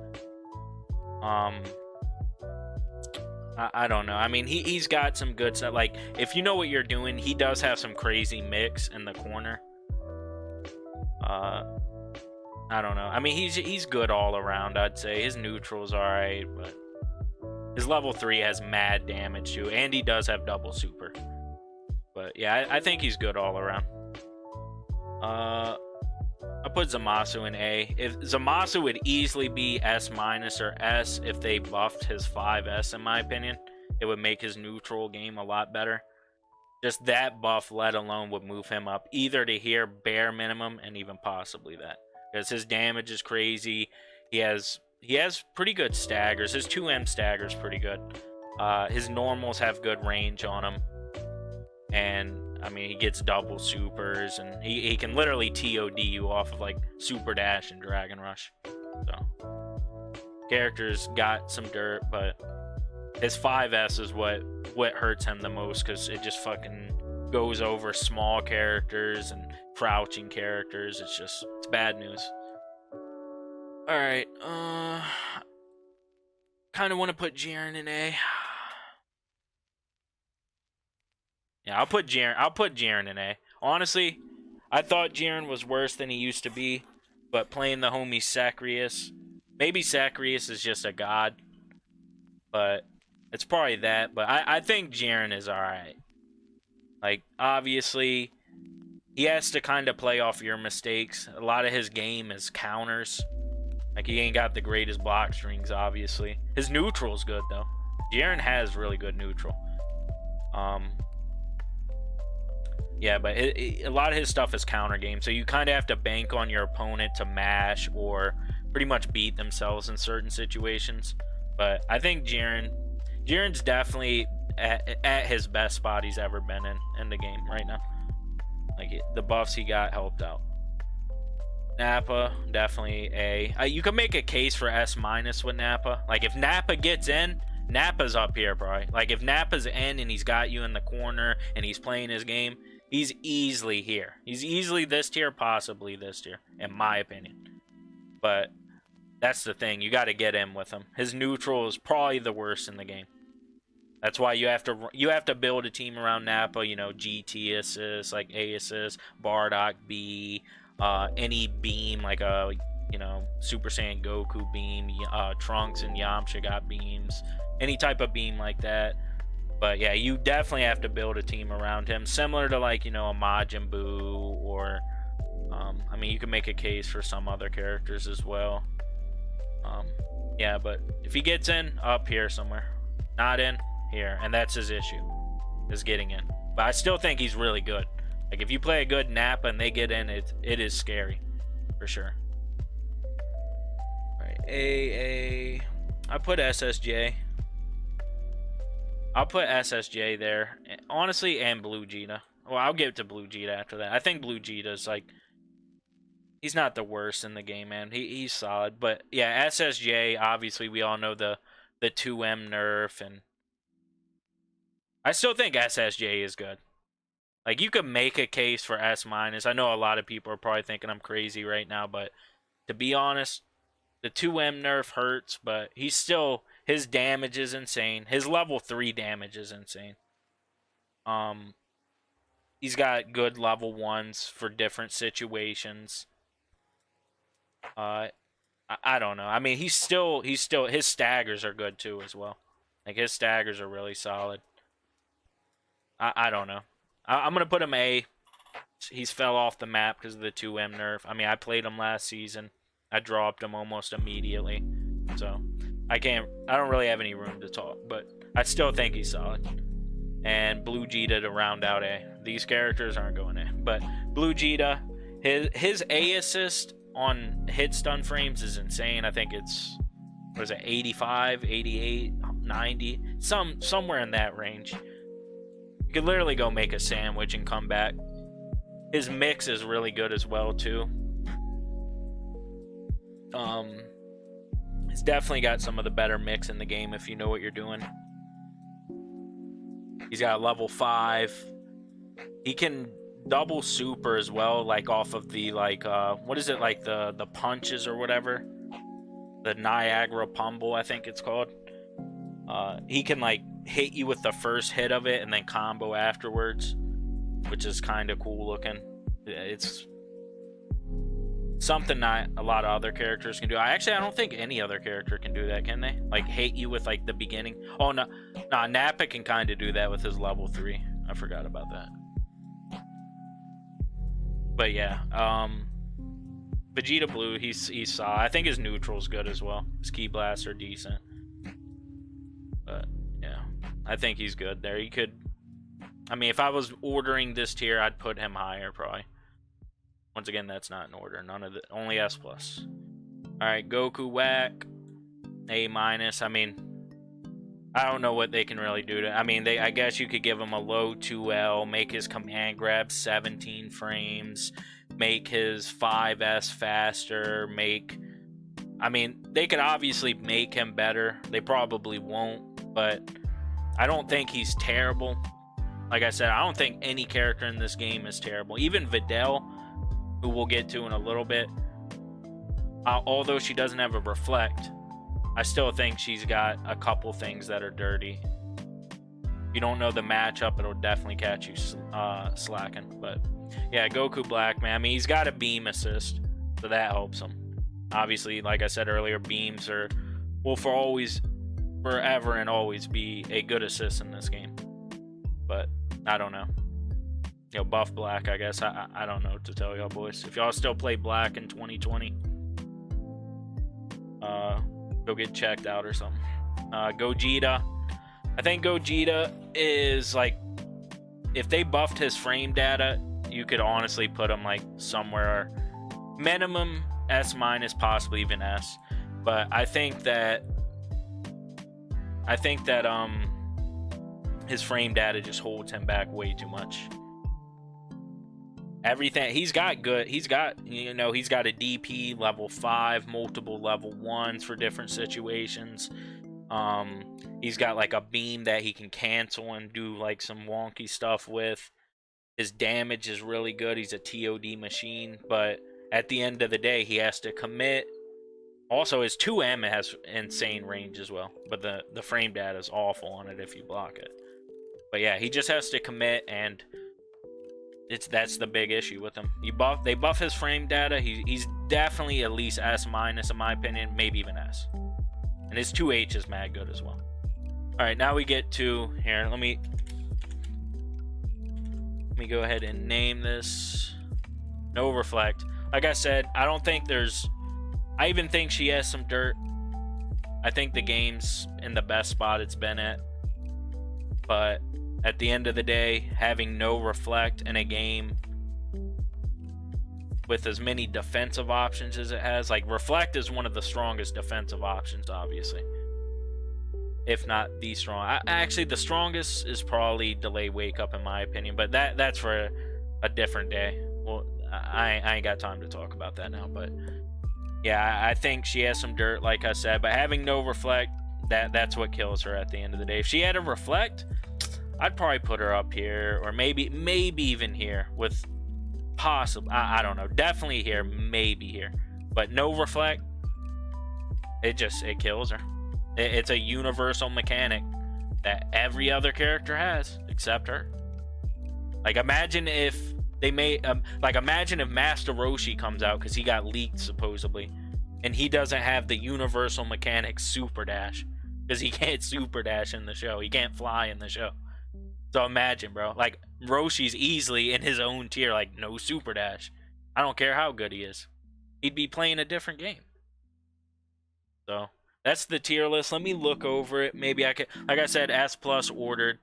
I don't know. I mean, he's got some good stuff. Like, if you know what you're doing, he does have some crazy mix in the corner. I don't know. I mean, he's good all around, I'd say. His neutral's alright, but his level 3 has mad damage too, and he does have double super. But yeah, I think he's good all around. I put Zamasu in A. If Zamasu would easily be S- or S if they buffed his 5S, in my opinion. It would make his neutral game a lot better. Just that buff, let alone, would move him up either to here, bare minimum, and even possibly that. Because his damage is crazy. He has pretty good staggers. His 2M stagger's pretty good. His normals have good range on him. And I mean, he gets double supers, and he can literally TOD you off of like Super Dash and Dragon Rush. So character's got some dirt, but his 5S is what hurts him the most, because it just fucking goes over small characters and crouching characters. It's bad news. All right, kind of want to put Jaron in A. Yeah, I'll put Jaron in A. Honestly, I thought Jaron was worse than he used to be, but playing the homie Sacrius, maybe Sacrius is just a god, but it's probably that. But I think Jaron is alright. Like, obviously, he has to kind of play off your mistakes. A lot of his game is counters. Like, he ain't got the greatest block strings, obviously. His neutral's good, though. Jaron has really good neutral. Yeah, but a lot of his stuff is counter game, so you kind of have to bank on your opponent to mash or pretty much beat themselves in certain situations. But I think Jaron's definitely at his best spot he's ever been in the game right now. Like, the buffs he got helped out. Napa, definitely A. You can make a case for S- with Napa. Like, if Napa gets in, Napa's up here, probably. Like, if Napa's in and he's got you in the corner and he's playing his game, he's easily here. He's easily this tier, possibly this tier, in my opinion. But that's the thing. You got to get in with him. His neutral is probably the worst in the game. That's why you have to build a team around Napa. You know, GT assist, like A assist, Bardock B, any beam like a Super Saiyan Goku beam, Trunks and Yamcha got beams, any type of beam like that. But yeah, you definitely have to build a team around him, similar to like a Majin Buu, or I mean, you can make a case for some other characters as well. Yeah, but if he gets in, up here somewhere, not in here, and that's his issue, is getting in. But I still think he's really good. Like, if you play a good Napa and they get in, it is scary for sure. All right, A. I put SSJ. I'll put SSJ there, honestly, and Blue Gogeta. Well, I'll give it to Blue Gogeta after that. I think Blue Gogeta's like, he's not the worst in the game, man. He's solid. But yeah, SSJ, obviously, we all know the 2M nerf, and I still think SSJ is good. Like, you could make a case for S-. I know a lot of people are probably thinking I'm crazy right now, but to be honest, the 2M nerf hurts, but he's still, his damage is insane. His level 3 damage is insane. He's got good level 1s for different situations. I don't know. I mean, he's still, his staggers are good too as well. Like, his staggers are really solid. I don't know. I'm going to put him A. He's fell off the map because of the 2M nerf. I mean, I played him last season. I dropped him almost immediately. So, I don't really have any room to talk, but I still think he's solid. And Blue Gogeta to round out A. These characters aren't going A. But Blue Gogeta, his A assist on hit stun frames is insane. I think it's, what is it, 85, 88, 90? Somewhere in that range. You could literally go make a sandwich and come back. His mix is really good as well too. He's definitely got some of the better mix in the game if you know what you're doing. He's got level 5. He can double super as well, like off of the what is it, like the punches or whatever, the Niagara Pummel, I think it's called. He can like hit you with the first hit of it and then combo afterwards, which is kind of cool looking. It's something not a lot of other characters can do. I don't think any other character can do that, can they? Like, hit you with like the beginning. Oh no, nah, Napa can kind of do that with his level 3. I forgot about that. But yeah, Vegeta Blue, he's solid. I think his neutral's good as well. His key blasts are decent. But yeah, I think he's good there. He could, I mean, if I was ordering this tier, I'd put him higher probably. Once again, that's not in order. None of the, only S+. Alright, Goku whack. A-. I mean, I don't know what they can really do to, I mean, I guess you could give him a low 2L, make his command grab 17 frames, make his 5S faster, I mean, they could obviously make him better. They probably won't, but I don't think he's terrible. Like I said, I don't think any character in this game is terrible. Even Videl, who we'll get to in a little bit, although she doesn't have a reflect, I still think she's got a couple things that are dirty. you don't know the matchup, it'll definitely catch you slacking. But yeah, Goku Black, man. I mean, he's got a beam assist, so that helps him. Obviously, like I said earlier, beams will forever and always be a good assist in this game. But I don't know. You know, buff Black, I guess. I don't know what to tell y'all, boys. If y'all still play Black in 2020, go get checked out or something. Gogeta. I think Gogeta is like, if they buffed his frame data, you could honestly put him like somewhere minimum S minus, possibly even S. But I think that his frame data just holds him back way too much. Everything he's got, he's got a DP level 5, multiple level 1s for different situations. He's got like a beam that he can cancel and do like some wonky stuff with. His damage is really good. He's a TOD machine, but at the end of the day, he has to commit. Also, his 2M has insane range as well, but the frame data is awful on it if you block it. But yeah, he just has to commit, and that's the big issue with him. They buff his frame data. He's definitely at least S minus in my opinion, maybe even S. And his 2H is mad good as well. All right, now we get to here. Let me go ahead and name this. No Reflect. Like I said, I don't think there's. I even think she has some dirt. I think the game's in the best spot it's been at. But at the end of the day, having no Reflect in a game with as many defensive options as it has, like Reflect is one of the strongest defensive options, obviously, if not the strong. Actually, the strongest is probably Delay Wake Up in my opinion, but that's for a different day. Well, I ain't got time to talk about that now, but yeah, I think she has some dirt, like I said, but having no Reflect, that's what kills her at the end of the day. If she had a Reflect, I'd probably put her up here, or maybe even here with possible. I don't know. Definitely here, maybe here, but no Reflect, it kills her. It's a universal mechanic that every other character has except her. Like imagine if they made imagine if Master Roshi comes out, because he got leaked supposedly, and he doesn't have the universal mechanic Super Dash, because he can't Super Dash in the show. He can't fly in the show. So imagine, bro. Like Roshi's easily in his own tier, like no Super Dash. I don't care how good he is. He'd be playing a different game. So that's the tier list. Let me look over it. Maybe I could, like I said, S plus ordered,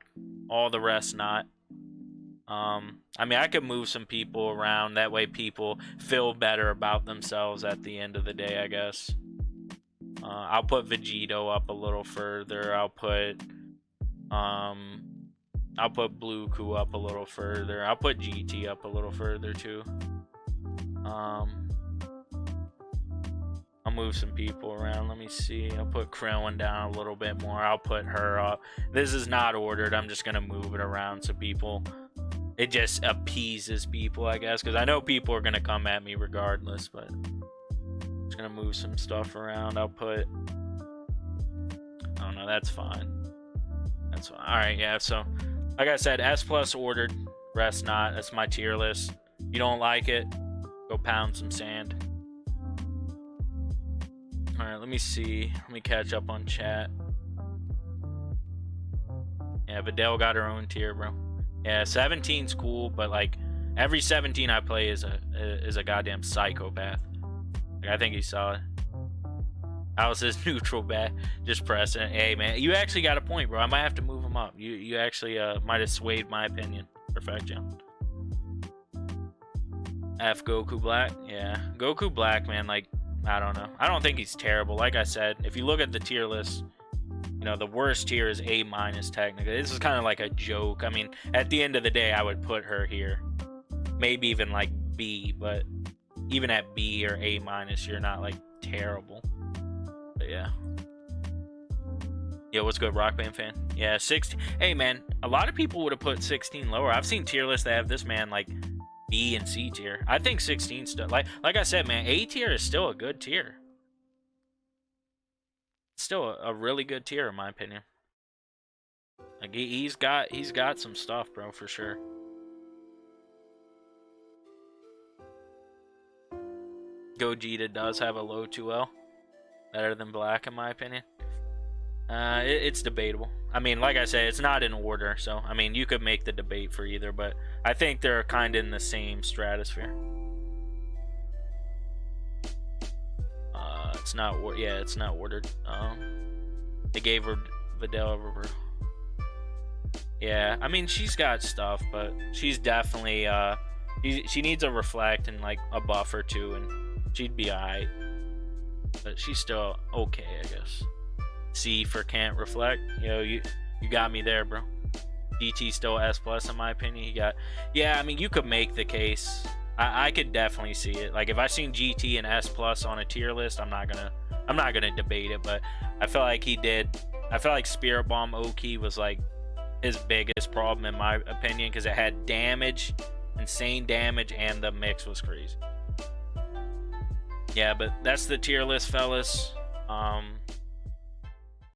all the rest not. I mean, I could move some people around. That way people feel better about themselves at the end of the day, I guess. I'll put Vegeto up a little further. I'll put Blueku up a little further. I'll put GT up a little further too. I'll move some people around. Let me see. I'll put Crillon down a little bit more. I'll put her up. This is not ordered. I'm just gonna move it around so people, it just appeases people, I guess, because I know people are gonna come at me regardless. But I'm just gonna move some stuff around. I'll put. Oh no, that's fine. That's fine. All right, yeah. So, like I said, S plus ordered, rest not. That's my tier list. You don't like it, go pound some sand. All right, let me see. Let me catch up on chat. Yeah, Videl got her own tier, bro. Yeah, 17's cool, but like every 17 I play is a goddamn psychopath. Like, I think he's solid. How's his neutral bat? Just pressing it. Hey man, you actually got a point, bro. I might have to move him up. You actually might have swayed my opinion. Perfection. F Goku Black. Yeah, Goku Black, man. Like, I don't know. I don't think he's terrible. Like I said, if you look at the tier list, you know, the worst tier is A minus technically. This is kind of like a joke. I mean, at the end of the day, I would put her here. Maybe even like B, but even at B or A minus, you're not like terrible. But yeah. Yo, what's good, Rock Band fan? Yeah, 16. Hey man, a lot of people would have put 16 lower. I've seen tier lists that have this man like B and C tier. I think 16 still, like I said, man, A tier is still a good tier. Still a really good tier in my opinion. Like he's got some stuff, bro, for sure. Gogeta does have a low 2L. Better than Black, in my opinion. It's debatable. I mean, like I said, it's not in order, so I mean, you could make the debate for either, but I think they're kind of in the same stratosphere. It's not. Yeah, it's not ordered. They gave her Videl over. Yeah, I mean, she's got stuff, but she's definitely she needs a reflect and like a buff or two, and she'd be alright. But she's still okay, I guess. C for can't reflect. Yo, you got me there, bro. DT still S+ in my opinion. He got, yeah, I mean, you could make the case. I could definitely see it. Like if I seen GT and S+ on a tier list, I'm not gonna debate it, but I feel like he did. I feel like Spirit Bomb Oki was like his biggest problem in my opinion, because it had damage, insane damage, and the mix was crazy. Yeah, but that's the tier list, fellas.